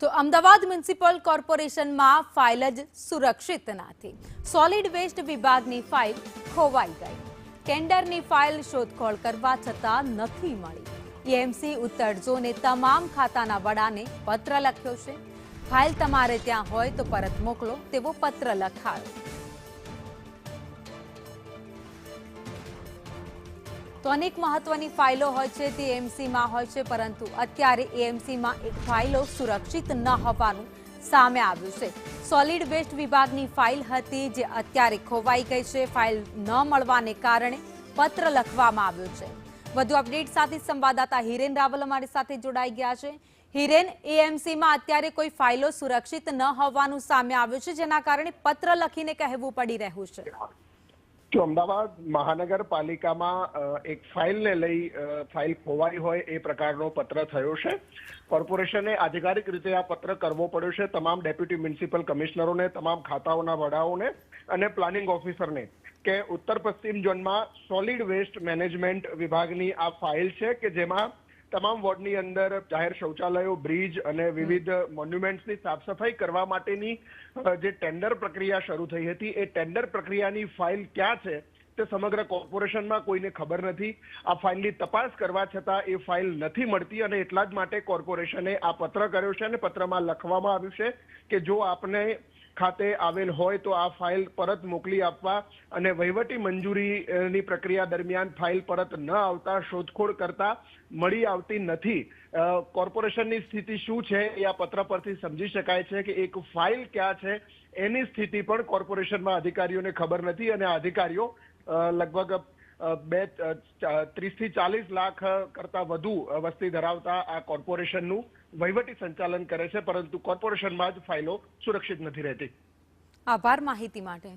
તો Ahmedabad municipal કોર્પોરેશનમાં file જ સુરક્ષિત નથી. સોલિડ વેસ્ટ વિભાગની ફાઇલ ખોવાઈ ગઈ. ટેન્ડરની ફાઇલ શોધખોળ કરવા છતાં નથી મળી. એએમસી ઉત્તર ઝોને તમામ ખાતાના વડાને પત્ર લખ્યો છે. ફાઇલ તમારે ત્યાં હોય તો પરત મોકલો તેવો પત્ર લખાયો. તો અનેક મહત્વની ફાઇલો હોય છે તે એએમસીમાં હોય છે, પરંતુ અત્યારે એએમસીમાં એક ફાઇલો સુરક્ષિત ન હોવાનું સામે આવ્યું છે. સોલિડ વેસ્ટ વિભાગની ફાઇલ હતી જે અત્યારે ખોવાઈ ગઈ છે. ફાઇલ ન મળવાને કારણે પત્ર લખવામાં આવ્યો છે. વધુ અપડેટ સાથે સંવાદદાતા હિરેન રાવલ અમારી સાથે જોડાઈ ગયા છે. હિરેન, એએમસીમાં અત્યારે કોઈ ફાઇલો સુરક્ષિત ન હોવાનું સામે આવ્યું છે, જેના કારણે પત્ર લખીને કહેવું પડી રહ્યું છે. તો અમદાવાદ મહાનગરપાલિકામાં એક ફાઇલને લઈ ફાઇલ ખોવાઈ હોય એ પ્રકારનો પત્ર થયો છે. કોર્પોરેશને આધિકારિક રીતે આ પત્ર કરવો પડ્યો છે તમામ ડેપ્યુટી મ્યુનિસિપલ કમિશનરોને, તમામ ખાતાઓના વડાઓને અને પ્લાનિંગ ઓફિસરને કે ઉત્તર પશ્ચિમ ઝોનમાં સોલિડ વેસ્ટ મેનેજમેન્ટ વિભાગની આ ફાઇલ છે કે જેમાં તમામ વોર્ડની અંદર જાહેર શૌચાલયો, બ્રિજ અને વિવિધ મોન્યુમેન્ટ્સની સાફ સફાઈ કરવા માટેની જે ટેન્ડર પ્રક્રિયા શરૂ થઈ હતી એ ટેન્ડર પ્રક્રિયાની ફાઇલ ક્યાં છે તે સમગ્ર કોર્પોરેશનમાં કોઈને ખબર નથી. આ ફાઇલની તપાસ કરવા છતાં એ ફાઇલ નથી મળતી અને એટલા જ માટે કોર્પોરેશને આ પત્ર કર્યો છે અને પત્રમાં લખવામાં આવ્યું છે કે જો આપને ખાતે આવેલ હોય તો આ ફાઇલ પરત મોકલી આપવા અને વહીવટી મંજૂરીની પ્રક્રિયા દરમિયાન ફાઇલ પરત ન આવતા શોધખોળ કરતા મળી આવતી નથી. કોર્પોરેશનની સ્થિતિ શું છે એ આ પત્ર પરથી સમજી શકાય છે કે એક ફાઇલ ક્યાં છે એની સ્થિતિ પણ કોર્પોરેશનમાં અધિકારીઓને ખબર નથી અને આ અધિકારીઓ લગભગ 30 થી 40 લાખ કરતા વધુ વસ્તી ધરાવતા આ કોર્પોરેશનનું વહીવટી સંચાલન કરે છે, પરંતુ કોર્પોરેશનમાં જ ફાઇલો સુરક્ષિત નથી રહેતી. આભાર માહિતી માટે.